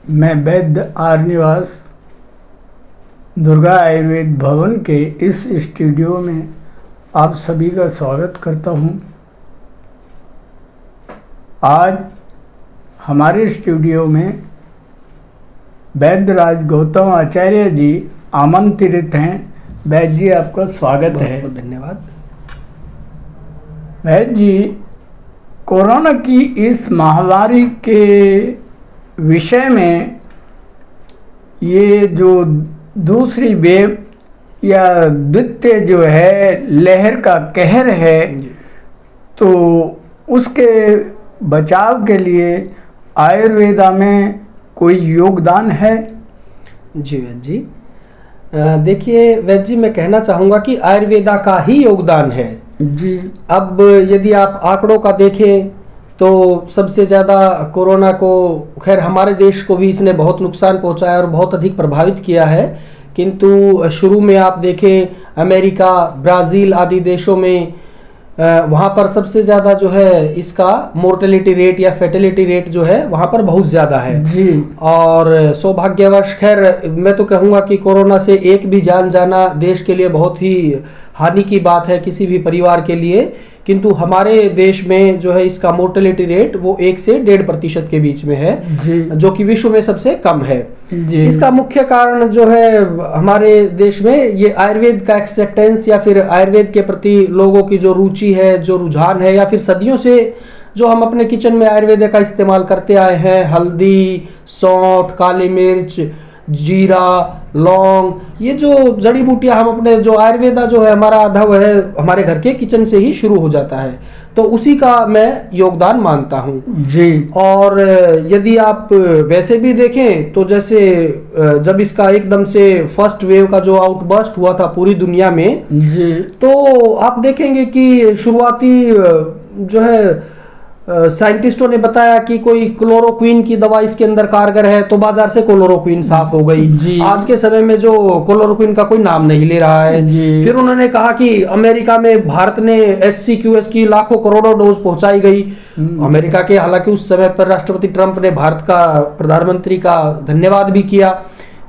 मैं वैद्य आर निवास दुर्गा आयुर्वेद भवन के इस स्टूडियो में आप सभी का स्वागत करता हूं। आज हमारे स्टूडियो में वैद्यराज गौतम आचार्य जी आमंत्रित हैं। वैद्य जी, आपका स्वागत है। बहुत धन्यवाद। वैद्य जी, कोरोना की इस महामारी के विषय में ये जो दूसरी वेव या द्वितीय जो है लहर का कहर है, तो उसके बचाव के लिए आयुर्वेदा में कोई योगदान है? जी वैद्य जी, देखिए वैद्य जी, मैं कहना चाहूँगा कि आयुर्वेदा का ही योगदान है जी। अब यदि आप आंकड़ों का देखें तो सबसे ज़्यादा कोरोना को, खैर हमारे देश को भी इसने बहुत नुकसान पहुंचाया और बहुत अधिक प्रभावित किया है, किंतु शुरू में आप देखें अमेरिका, ब्राज़ील आदि देशों में वहाँ पर सबसे ज़्यादा जो है इसका मोर्टेलिटी रेट या फैटेलिटी रेट जो है वहाँ पर बहुत ज़्यादा है जी। और सौभाग्यवश, खैर मैं तो कहूँगा कि कोरोना से एक भी जान जाना देश के लिए बहुत ही हानि की बात है, किसी भी परिवार के लिए, किंतु हमारे देश में जो है इसका मोर्टेलिटी रेट वो 1 से 1.5% के बीच में है जी। जो कि विश्व में सबसे कम है जी। इसका मुख्य कारण जो है हमारे देश में ये आयुर्वेद का एक्सेप्टेंस या फिर आयुर्वेद के प्रति लोगों की जो रुचि है, जो रुझान है, या फिर सदियों से जो हम अपने किचन में आयुर्वेद का इस्तेमाल करते आए हैं, हल्दी, सौंठ, काली मिर्च, जीरा, लौंग, ये जो जड़ी बूटियां हम अपने जो आयुर्वेदा जो है हमारा आधा वो है हमारे घर के किचन से ही शुरू हो जाता है, तो उसी का मैं योगदान मानता हूँ जी। और यदि आप वैसे भी देखें तो जैसे जब इसका एकदम से फर्स्ट वेव का जो आउटबर्स्ट हुआ था पूरी दुनिया में जी, तो आप देखेंगे कि शुरुआती जो है साइंटिस्टों ने बताया कि कोई क्लोरोक्वीन की दवा इसके अंदर कारगर है, तो बाजार से क्लोरोक्वीन साफ हो गई। आज के समय में जो क्लोरोक्वीन का कोई नाम नहीं ले रहा है। फिर उन्होंने कहा कि अमेरिका में भारत ने HCQS की लाखों करोड़ों डोज पहुंचाई गई अमेरिका के, हालांकि उस समय पर राष्ट्रपति ट्रंप ने भारत का प्रधानमंत्री का धन्यवाद भी किया,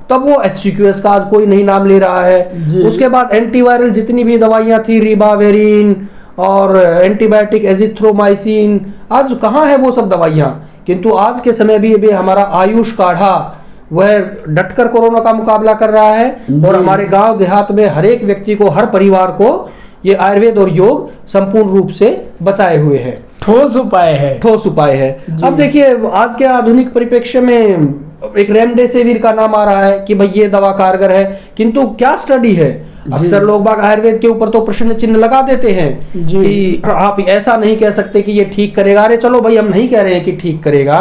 तब वो HCQS का आज कोई नहीं नाम ले रहा है। उसके बाद एंटीवायरल जितनी भी दवाइयां थी, रिबावेरिन और एंटीबायोटिक एजिथ्रोमाइसिन, आज कहाँ है वो सब दवाइयाँ, किंतु आज के समय भी हमारा आयुष काढ़ा वह डटकर कोरोना का मुकाबला कर रहा है और हमारे गांव देहात में हर एक व्यक्ति को, हर परिवार को ये आयुर्वेद और योग संपूर्ण रूप से बचाए हुए है। ठोस उपाय है। अब देखिए आज के आधुनिक परिप्रेक्ष्य में एक रेमडेसिविर का नाम आ रहा है कि भाई ये दवा कारगर है, किंतु क्या स्टडी है? अक्सर लोग बाग आयुर्वेद के ऊपर तो प्रश्न चिन्ह लगा देते हैं कि आप ऐसा नहीं कह सकते कि ये ठीक करेगा। अरे चलो भाई, हम नहीं कह रहे हैं कि ठीक करेगा,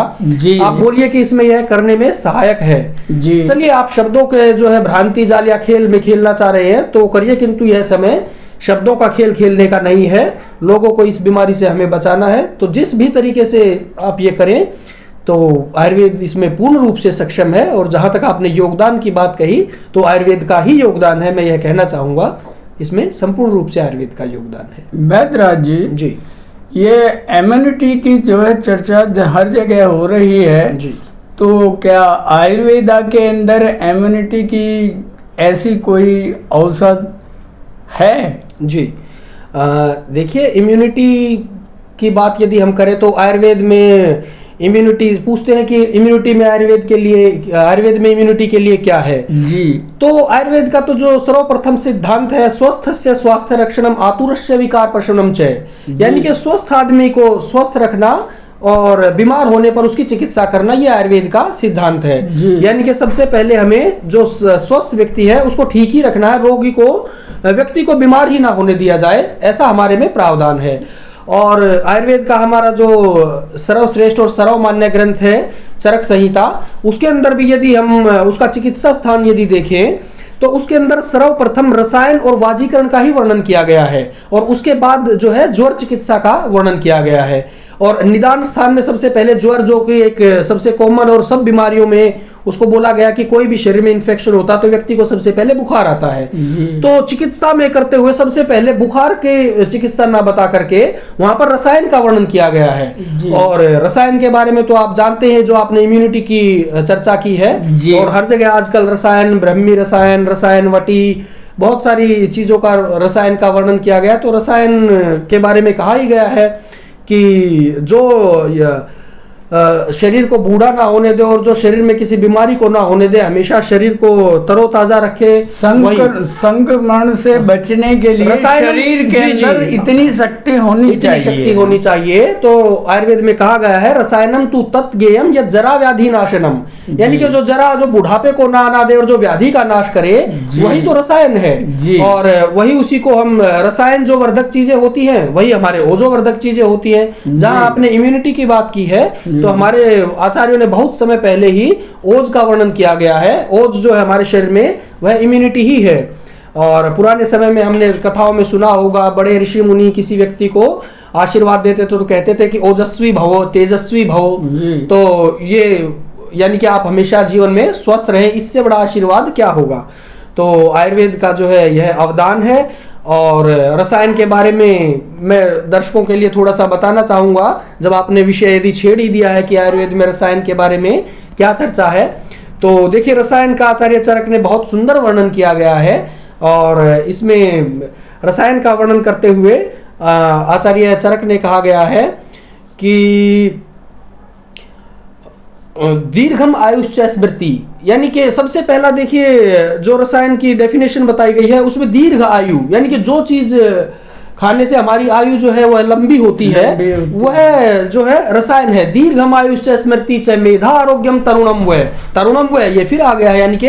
आप बोलिए कि इसमें यह करने में सहायक है। चलिए, आप शब्दों के जो है भ्रांति जाल या खेल में खेलना चाह रहे हैं तो करिए, किंतु यह समय शब्दों का खेल खेलने का नहीं है। लोगों को इस बीमारी से हमें बचाना है, तो जिस भी तरीके से आप ये करें तो आयुर्वेद इसमें पूर्ण रूप से सक्षम है। और जहां तक आपने योगदान की बात कही तो आयुर्वेद का ही योगदान है, मैं यह कहना चाहूंगा, इसमें संपूर्ण रूप से आयुर्वेद का योगदान है। वैद्यराज जी, ये इम्यूनिटी की जो है चर्चा हर जगह हो रही है जी, तो क्या आयुर्वेदा के अंदर इम्यूनिटी की ऐसी कोई औषध है? जी, देखिए इम्यूनिटी की बात यदि हम करें तो आयुर्वेद में इम्यूनिटी पूछते हैं कि इम्यूनिटी में आयुर्वेद में इम्यूनिटी के लिए क्या है जी। तो आयुर्वेद का तो जो सर्वप्रथम सिद्धांत है, स्वस्थस्य स्वास्थ्य रक्षणम आतुरस्य विकार प्रशमनम च, यानी कि स्वस्थ आदमी को स्वस्थ रखना और बीमार होने पर उसकी चिकित्सा करना, ये आयुर्वेद का सिद्धांत है। यानी कि सबसे पहले हमें जो स्वस्थ व्यक्ति है उसको ठीक ही रखना है, रोगी को, व्यक्ति को बीमार ही ना होने दिया जाए, ऐसा हमारे में प्रावधान है। और आयुर्वेद का हमारा जो सर्वश्रेष्ठ और सर्वमान्य ग्रंथ है चरक संहिता, उसके अंदर भी यदि हम उसका चिकित्सा स्थान यदि देखें तो उसके अंदर सर्वप्रथम रसायन और वाजीकरण का ही वर्णन किया गया है और उसके बाद जो है ज्वर चिकित्सा का वर्णन किया गया है। और निदान स्थान में सबसे पहले ज्वर, जो कि एक सबसे कॉमन और सब बीमारियों में उसको बोला गया कि कोई भी शरीर में इन्फेक्शन होता है तो व्यक्ति को सबसे पहले बुखार आता है। तो चिकित्सा में करते हुए सबसे पहले बुखार के चिकित्सा ना बता करके वहां पर रसायन का वर्णन किया गया है। और रसायन के बारे में तो आप जानते हैं, जो आपने इम्यूनिटी की चर्चा की है, और हर जगह आजकल रसायन, ब्रह्मी रसायन, रसायनवटी, बहुत सारी चीजों का रसायन का वर्णन किया गया। तो रसायन के बारे में कहा ही गया है कि जो शरीर को बूढ़ा ना होने दे और जो शरीर में किसी बीमारी को ना होने दे, हमेशा शरीर को तरोताजा रखे, संक्रमण से बचने के लिए शरीर के अंदर इतनी शक्ति होनी चाहिए। तो आयुर्वेद में कहा गया है रसायनम तू तत्गेयम या जरा व्याधि नाशनम, यानी कि जो जरा, जो बुढ़ापे को ना आना दे और जो व्याधि का नाश करे, वही तो रसायन है। और वही उसी को हम रसायन, जो वर्धक चीजें होती हैं वही हमारे ओजोवर्धक चीजें होती हैं। जहां आपने इम्यूनिटी की बात की है तो हमारे आचार्यों ने बहुत समय पहले ही ओज का वर्णन किया गया है। ओज जो है हमारे शरीर में वह इम्यूनिटी ही है। और पुराने समय में हमने कथाओं में सुना होगा, बड़े ऋषि मुनि किसी व्यक्ति को आशीर्वाद देते तो कहते थे कि ओजस्वी भवो, तेजस्वी भवो। तो ये यानी कि आप हमेशा जीवन में स्वस्थ रहे, इससे बड़ा आशीर्वाद क्या होगा। तो आयुर्वेद का जो है यह अवदान है। और रसायन के बारे में मैं दर्शकों के लिए थोड़ा सा बताना चाहूंगा, जब आपने विषय यदि छेड़ ही दिया है कि आयुर्वेद में रसायन के बारे में क्या चर्चा है, तो देखिए रसायन का आचार्य चरक ने बहुत सुंदर वर्णन किया गया है। और इसमें रसायन का वर्णन करते हुए आचार्य चरक ने कहा गया है कि दीर्घम आयुष्च स्मृति, यानी कि सबसे पहला देखिए जो रसायन की डेफिनेशन बताई गई है उसमें दीर्घ आयु, यानी कि जो चीज खाने से हमारी आयु जो है वह लंबी होती है वह जो है रसायन है। दीर्घम आयुष्च स्मृति च मेधा आरोग्यम तरुणम वह, तरुणम वह ये फिर आ गया है, यानी कि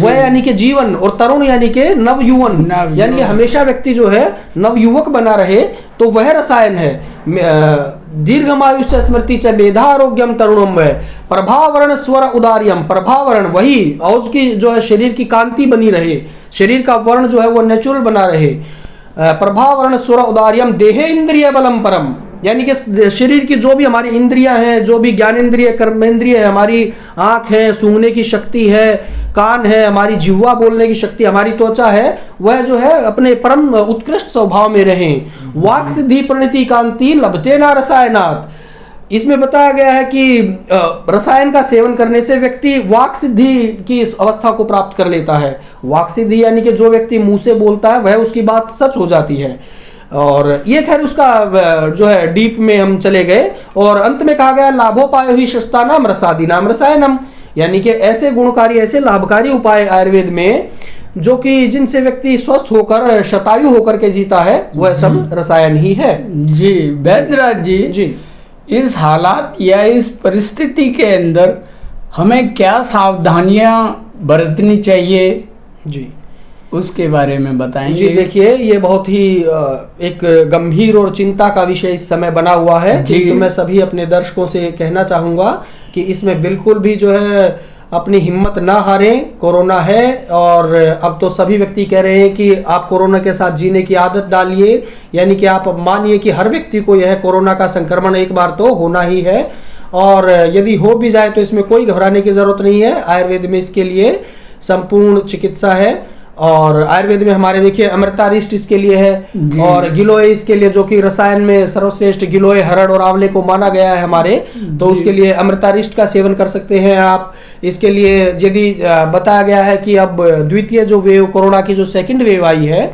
वह यानी कि जीवन, और तरुण यानी कि नव युवन, यानी कि हमेशा व्यक्ति जो है नव युवक बना रहे, तो वह रसायन है। दीर्घमायुष्य स्मृति च मेधा आरोग्यम तरुणम वह, प्रभावरण स्वर उदार्यम, प्रभावरण वही औज की जो है शरीर की कांति बनी रहे, शरीर का वर्ण जो है वो नेचुरल बना रहे। प्रभावरण स्वर उदार्यम देहे इंद्रिय बलम परम, यानी कि शरीर की जो भी हमारी इंद्रियां हैं, जो भी ज्ञानेंद्रिय, कर्मेंद्रिय है, हमारी आंख है, सूंघने की शक्ति है, कान है, हमारी जिह्वा बोलने की शक्ति, हमारी त्वचा है, वह जो है अपने परम उत्कृष्ट स्वभाव में रहें। वाक सिद्धि प्रणति कांति लभते ना रसायनात्, इसमें बताया गया है कि रसायन का सेवन करने से व्यक्ति वाक सिद्धि की इस अवस्था को प्राप्त कर लेता है। वाक सिद्धि यानी कि जो व्यक्ति मुंह से बोलता है वह उसकी बात सच हो जाती है। और ये खैर उसका जो है डीप में हम चले गए। और अंत में कहा गया लाभोपायो ही शस्ता नाम रसादी नाम रसायनम, यानी कि ऐसे गुणकारी, ऐसे लाभकारी उपाय आयुर्वेद में जो कि जिनसे व्यक्ति स्वस्थ होकर, शतायु होकर के जीता है, वह सब रसायन ही है। जी वैद्यराज जी, इस हालात या इस परिस्थिति के अंदर हमें क्या सावधानियां बरतनी चाहिए जी, उसके बारे में बताएंगे। जी देखिए, ये बहुत ही एक गंभीर और चिंता का विषय इस समय बना हुआ है। तो मैं सभी अपने दर्शकों से कहना चाहूंगा कि इसमें बिल्कुल भी जो है अपनी हिम्मत ना हारें। कोरोना है और अब तो सभी व्यक्ति कह रहे हैं कि आप कोरोना के साथ जीने की आदत डालिए, यानी कि आप मानिए कि हर व्यक्ति को यह कोरोना का संक्रमण एक बार तो होना ही है, और यदि हो भी जाए तो इसमें कोई घबराने की जरूरत नहीं है। आयुर्वेद में इसके लिए संपूर्ण चिकित्सा है। और आयुर्वेद में हमारे देखिए अमृतारिष्ट इसके लिए है, और गिलोय इसके लिए, जो कि रसायन में सर्वश्रेष्ठ गिलोय, हरड़ और आंवले को माना गया है हमारे, तो उसके लिए अमृतारिष्ट का सेवन कर सकते हैं आप। इसके लिए यदि बताया गया है कि अब द्वितीय जो वेव, कोरोना की जो सेकंड वेव आई है,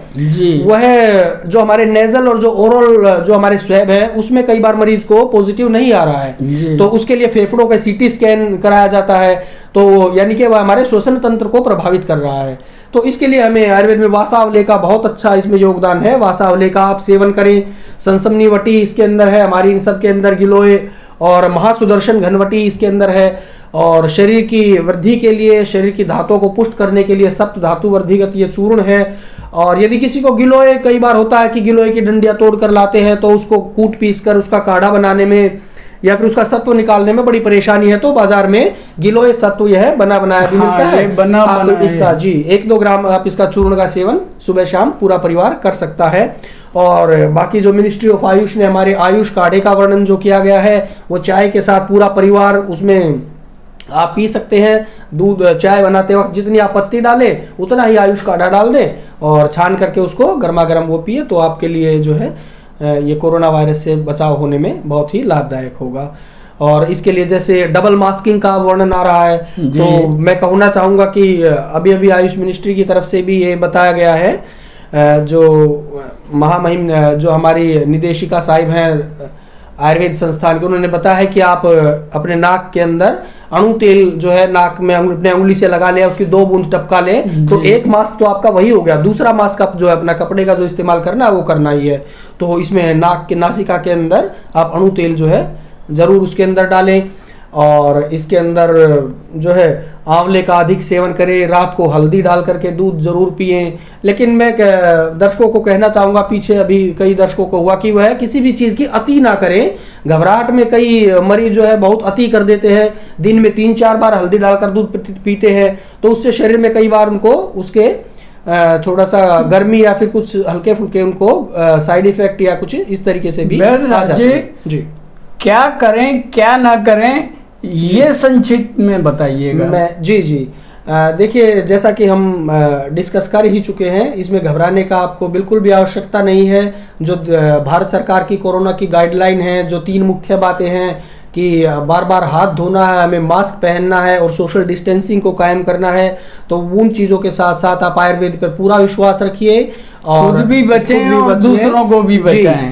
वह जो हमारे नेजल और जो ओरल जो हमारे स्वैब है उसमें कई बार मरीज को पॉजिटिव नहीं आ रहा है, तो उसके लिए फेफड़ों का सीटी स्कैन कराया जाता है, तो यानी कि वह हमारे श्वसन तंत्र को प्रभावित कर रहा है। तो इसके लिए हमें आयुर्वेद में वासावले का बहुत अच्छा इसमें योगदान है। वासावले का आप सेवन करें। संसमनी वटी इसके अंदर है, हमारी इन सब के अंदर गिलोय और महासुदर्शन घनवटी इसके अंदर है। और शरीर की वृद्धि के लिए, शरीर की धातुओं को पुष्ट करने के लिए सप्त धातु वृद्धिगत ये चूर्ण है। और यदि किसी को गिलोय, कई बार होता है कि गिलोय की डंडियां तोड़ कर लाते हैं, तो उसको कूट पीस कर उसका काढ़ा बनाने में या फिर उसका सत्व निकालने में बड़ी परेशानी है, तो बाजार में गिलोय सत्व यह बना बनाया भी मिलता है। आप इसका 1-2 ग्राम आप इसका चूर्ण का सेवन सुबह शाम पूरा परिवार कर सकता है। और बाकी जो मिनिस्ट्री ऑफ आयुष ने हमारे आयुष काढ़े का वर्णन जो किया गया है, वो चाय के साथ पूरा परिवार उसमें आप पी सकते हैं। दूध चाय बनाते वक्त जितनी आप पत्ती डालें उतना ही आयुष काढ़ा डाल दें और छान करके उसको गर्मा गर्म वो पिए, तो आपके लिए जो है ये कोरोना वायरस से बचाव होने में बहुत ही लाभदायक होगा। और इसके लिए जैसे डबल मास्किंग का वर्णन आ रहा है, तो मैं कहना चाहूँगा कि अभी अभी आयुष मिनिस्ट्री की तरफ से भी ये बताया गया है, जो महामहिम जो हमारी निदेशिका साहिब हैं आयुर्वेद संस्थान के, उन्होंने बताया है कि आप अपने नाक के अंदर अणु तेल जो है नाक में अपने उंगली से लगा लिया, उसकी 2 बूंद टपका ले, तो एक मास्क तो आपका वही हो गया। दूसरा मास्क आप जो है अपना कपड़े का जो इस्तेमाल करना है वो करना ही है। तो इसमें नाक के नासिका के अंदर आप अणु तेल जो है जरूर उसके अंदर डालें, और इसके अंदर जो है आंवले का अधिक सेवन करें, रात को हल्दी डाल करके दूध जरूर पिएं। लेकिन मैं दर्शकों को कहना चाहूँगा, पीछे अभी कई दर्शकों को हुआ कि वह किसी भी चीज़ की अति ना करें। घबराहट में कई मरीज जो है बहुत अति कर देते हैं, दिन में 3-4 बार हल्दी डालकर दूध पीते हैं, तो उससे शरीर में कई बार उनको उसके थोड़ा सा गर्मी या फिर कुछ हल्के फुल्के उनको साइड इफेक्ट या कुछ इस तरीके से भी आ जाते हैं। जी, क्या करें क्या ना करें ये संक्षिप्त में बताइएगा। मैं जी देखिए, जैसा कि हम डिस्कस कर ही चुके हैं, इसमें घबराने का आपको बिल्कुल भी आवश्यकता नहीं है। जो भारत सरकार की कोरोना की गाइडलाइन है, जो 3 मुख्य बातें हैं कि बार बार हाथ धोना है, हमें मास्क पहनना है और सोशल डिस्टेंसिंग को कायम करना है, तो उन चीज़ों के साथ साथ आप आयुर्वेद पर पूरा विश्वास रखिए और खुद भी बचें और दूसरों को भी बचाएं।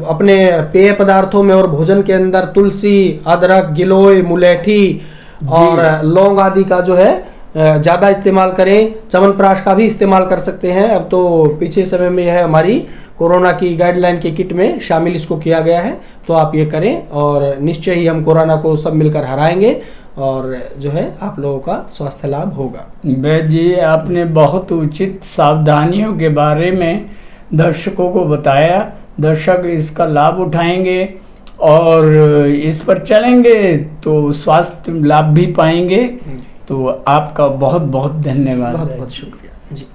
अपने पेय पदार्थों में और भोजन के अंदर तुलसी, अदरक, गिलोय, मुलेठी और लौंग आदि का जो है ज़्यादा इस्तेमाल करें। च्यवनप्राश का भी इस्तेमाल कर सकते हैं। अब तो पीछे समय में यह हमारी कोरोना की गाइडलाइन के किट में शामिल इसको किया गया है, तो आप ये करें और निश्चय ही हम कोरोना को सब मिलकर हराएंगे और जो है आप लोगों का स्वास्थ्य लाभ होगा। वैद्य जी, आपने बहुत उचित सावधानियों के बारे में दर्शकों को बताया। दर्शक इसका लाभ उठाएंगे और इस पर चलेंगे तो स्वास्थ्य लाभ भी पाएंगे। तो आपका बहुत बहुत धन्यवाद। बहुत बहुत शुक्रिया जी।